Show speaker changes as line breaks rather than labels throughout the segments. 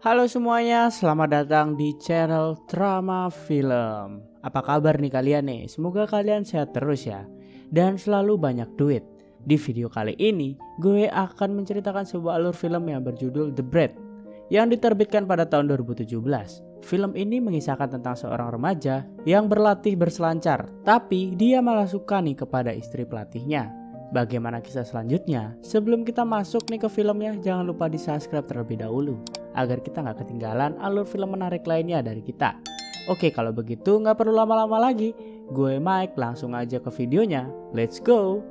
Halo semuanya, selamat datang di channel Drama Film. Apa kabar nih kalian nih? Semoga kalian sehat terus ya dan selalu banyak duit. Di video kali ini, gue akan menceritakan sebuah alur film yang berjudul The Bread yang diterbitkan pada tahun 2017. Film ini mengisahkan tentang seorang remaja yang berlatih berselancar, tapi dia malah suka nih kepada istri pelatihnya. Bagaimana kisah selanjutnya? Sebelum kita masuk nih ke filmnya, jangan lupa di subscribe terlebih dahulu agar kita nggak ketinggalan alur film menarik lainnya dari kita. Oke, kalau begitu nggak perlu lama-lama lagi. Gue Mike, langsung aja ke videonya. Let's go!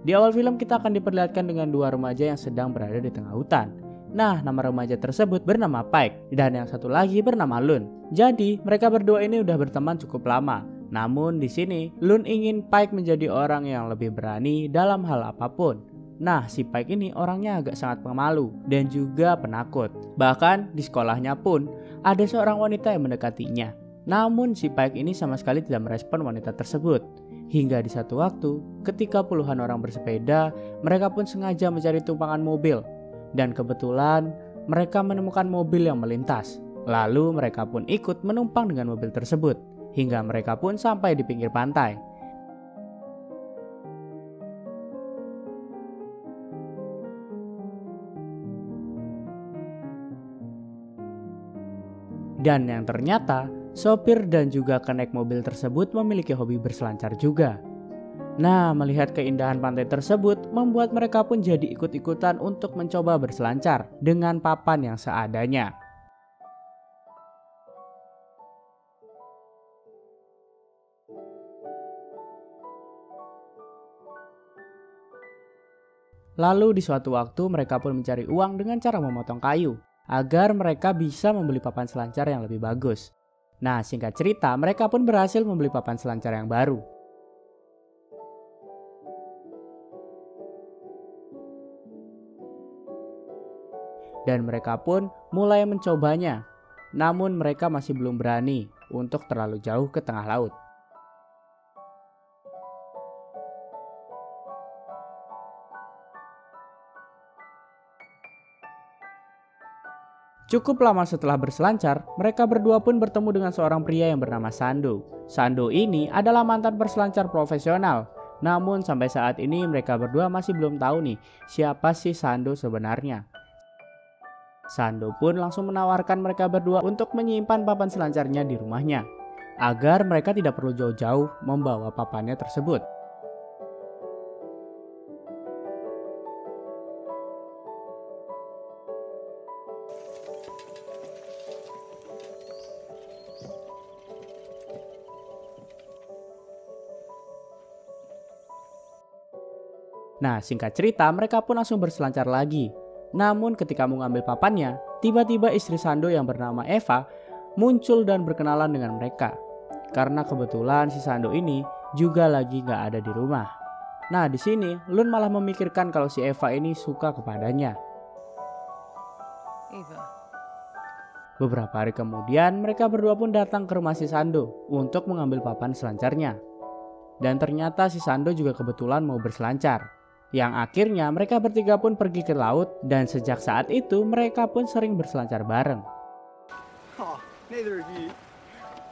Di awal film kita akan diperlihatkan dengan dua remaja yang sedang berada di tengah hutan. Nah, nama remaja tersebut bernama Pike dan yang satu lagi bernama Lun. Jadi, mereka berdua ini udah berteman cukup lama. Namun di sini, Lun ingin Pike menjadi orang yang lebih berani dalam hal apapun. Nah, si Pike ini orangnya agak sangat pemalu dan juga penakut. Bahkan di sekolahnya pun ada seorang wanita yang mendekatinya. Namun si Pike ini sama sekali tidak merespon wanita tersebut. Hingga di satu waktu, ketika puluhan orang bersepeda, mereka pun sengaja mencari tumpangan mobil. Dan kebetulan mereka menemukan mobil yang melintas. Lalu mereka pun ikut menumpang dengan mobil tersebut. Hingga mereka pun sampai di pinggir pantai. Dan yang ternyata, sopir dan juga kenek mobil tersebut memiliki hobi berselancar juga. Nah, melihat keindahan pantai tersebut membuat mereka pun jadi ikut-ikutan untuk mencoba berselancar dengan papan yang seadanya. Lalu di suatu waktu mereka pun mencari uang dengan cara memotong kayu agar mereka bisa membeli papan selancar yang lebih bagus. Nah, singkat cerita, mereka pun berhasil membeli papan selancar yang baru. Dan mereka pun mulai mencobanya. Namun mereka masih belum berani untuk terlalu jauh ke tengah laut. Cukup lama setelah berselancar, mereka berdua pun bertemu dengan seorang pria yang bernama Sando. Sando ini adalah mantan perselancar profesional. Namun sampai saat ini mereka berdua masih belum tahu nih siapa sih Sando sebenarnya. Sando pun langsung menawarkan mereka berdua untuk menyimpan papan selancarnya di rumahnya, agar mereka tidak perlu jauh-jauh membawa papannya tersebut. Nah, singkat cerita mereka pun langsung berselancar lagi. Namun ketika mau ngambil papannya, tiba-tiba istri Sando yang bernama Eva muncul dan berkenalan dengan mereka. Karena kebetulan si Sando ini juga lagi gak ada di rumah. Nah, di sini Lun malah memikirkan kalau si Eva ini suka kepadanya.
Eva.
Beberapa hari kemudian mereka berdua pun datang ke rumah si Sando untuk mengambil papan selancarnya. Dan ternyata si Sando juga kebetulan mau berselancar. Yang akhirnya mereka bertiga pun pergi ke laut dan sejak saat itu mereka pun sering berselancar bareng.
Oh, neither of you.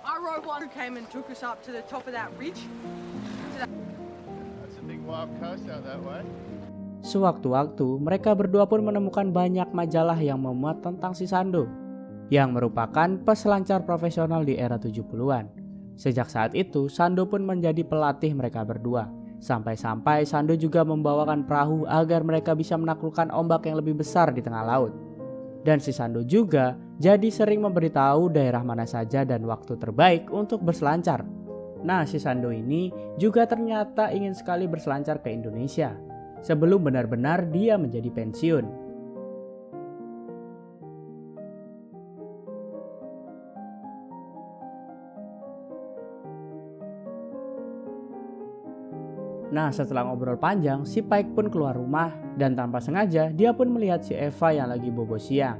I rode one who came and took us up to the top of that ridge.
That's a big wild coast out that way.
Sewaktu-waktu mereka berdua pun menemukan banyak majalah yang memuat tentang si Sando, yang merupakan peselancar profesional di era 70-an. Sejak saat itu Sando pun menjadi pelatih mereka berdua. Sampai-sampai Sando juga membawakan perahu agar mereka bisa menaklukkan ombak yang lebih besar di tengah laut. Dan si Sando juga jadi sering memberitahu daerah mana saja dan waktu terbaik untuk berselancar. Nah, si Sando ini juga ternyata ingin sekali berselancar ke Indonesia sebelum benar-benar dia menjadi pensiun. Nah, setelah ngobrol panjang, si Pike pun keluar rumah dan tanpa sengaja dia pun melihat si Eva yang lagi bobo siang.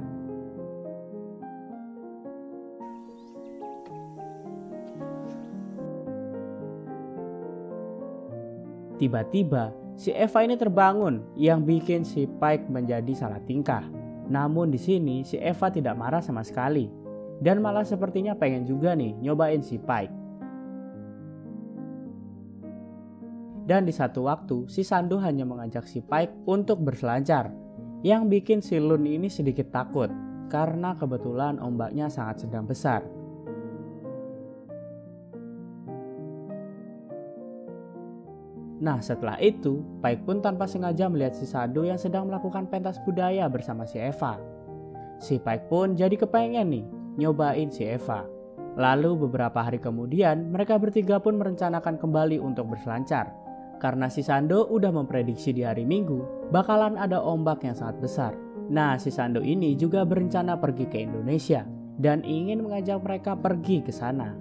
Tiba-tiba si Eva ini terbangun yang bikin si Pike menjadi salah tingkah. Namun di sini si Eva tidak marah sama sekali dan malah sepertinya pengen juga nih nyobain si Pike. Dan di satu waktu si Sandu hanya mengajak si Pike untuk berselancar yang bikin si Lun ini sedikit takut karena kebetulan ombaknya sangat sedang besar. Nah setelah itu, Pike pun tanpa sengaja melihat si Sandu yang sedang melakukan pentas budaya bersama si Eva. Si Pike pun jadi kepengen nih nyobain si Eva. Lalu beberapa hari kemudian mereka bertiga pun merencanakan kembali untuk berselancar. Karena si Sandu udah memprediksi di hari Minggu bakalan ada ombak yang sangat besar. Nah si Sandu ini juga berencana pergi ke Indonesia dan ingin mengajak mereka pergi ke sana.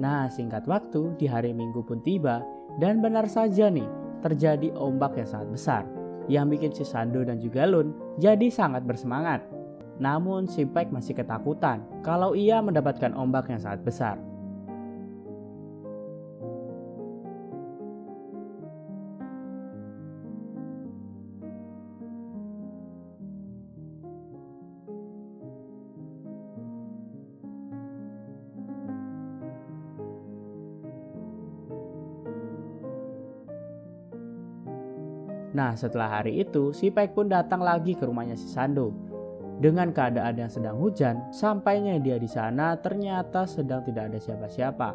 Nah singkat waktu di hari Minggu pun tiba. Dan benar saja nih, terjadi ombak yang sangat besar yang bikin si Sandu dan juga Lun jadi sangat bersemangat. Namun si Pike masih ketakutan kalau ia mendapatkan ombak yang sangat besar. Nah setelah hari itu si Pike pun datang lagi ke rumahnya si Sandu. Dengan keadaan yang sedang hujan, sampainya dia di sana ternyata sedang tidak ada siapa-siapa.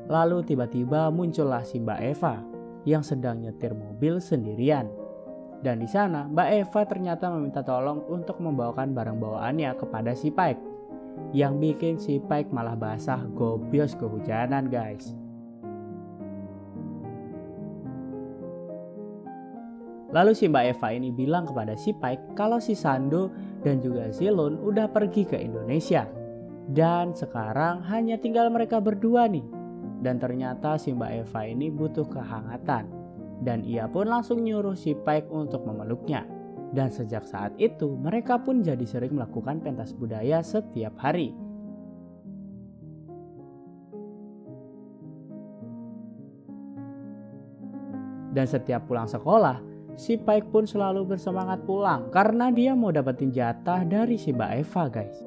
Lalu tiba-tiba muncullah si Mbak Eva yang sedang nyetir mobil sendirian. Dan di sana Mbak Eva ternyata meminta tolong untuk membawakan barang bawaannya kepada si Pike. Yang bikin si Pike malah basah gobios kehujanan guys. Lalu si Mbak Eva ini bilang kepada si Pike kalau si Sandu dan juga si Lun udah pergi ke Indonesia. Dan sekarang hanya tinggal mereka berdua nih. Dan ternyata si Mbak Eva ini butuh kehangatan. Dan ia pun langsung nyuruh si Pike untuk memeluknya. Dan sejak saat itu mereka pun jadi sering melakukan pentas budaya setiap hari. Dan setiap pulang sekolah, si Pike pun selalu bersemangat pulang karena dia mau dapetin jatah dari si Mbak Eva guys.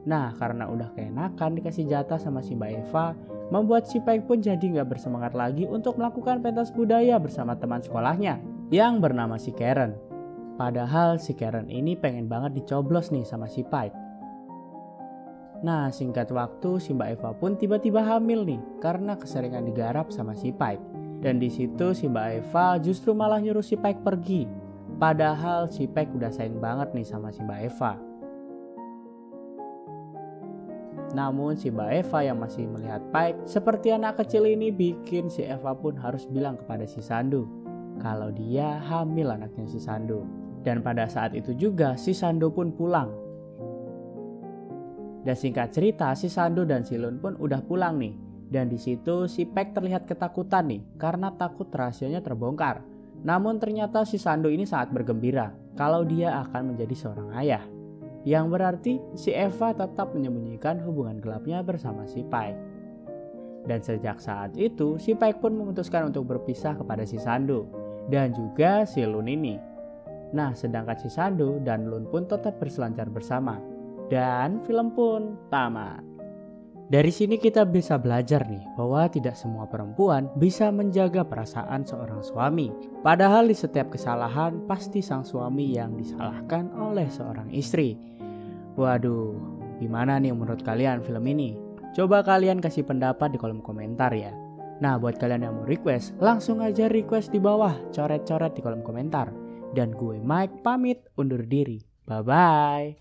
Nah karena udah keenakan dikasih jatah sama si Mbak Eva, membuat si Pike pun jadi gak bersemangat lagi untuk melakukan pentas budaya bersama teman sekolahnya yang bernama si Karen. Padahal si Karen ini pengen banget dicoblos nih sama si Pike. Nah singkat waktu si Mbak Eva pun tiba-tiba hamil nih karena keseringan digarap sama si Pike. Dan di situ si Mbak Eva justru malah nyuruh si Pike pergi. Padahal si Pike udah sayang banget nih sama si Mbak Eva. Namun si Mbak Eva yang masih melihat Pike seperti anak kecil ini bikin si Eva pun harus bilang kepada si Sandu kalau dia hamil anaknya si Sandu. Dan pada saat itu juga si Sandu pun pulang. Dan singkat cerita si Sandu dan si Lun pun udah pulang nih. Dan di situ si Pike terlihat ketakutan nih karena takut rahasianya terbongkar. Namun ternyata si Sandu ini sangat bergembira kalau dia akan menjadi seorang ayah. Yang berarti si Eva tetap menyembunyikan hubungan gelapnya bersama si Pike. Dan sejak saat itu si Pike pun memutuskan untuk berpisah kepada si Sandu dan juga si Lun ini. Nah sedangkan si Sandu dan Lun pun tetap berselancar bersama. Dan film pun tamat. Dari sini kita bisa belajar nih bahwa tidak semua perempuan bisa menjaga perasaan seorang suami. Padahal di setiap kesalahan pasti sang suami yang disalahkan oleh seorang istri. Waduh, gimana nih menurut kalian film ini? Coba kalian kasih pendapat di kolom komentar ya. Nah buat kalian yang mau request, langsung aja request di bawah, coret-coret di kolom komentar. Dan gue Mike pamit undur diri. Bye-bye.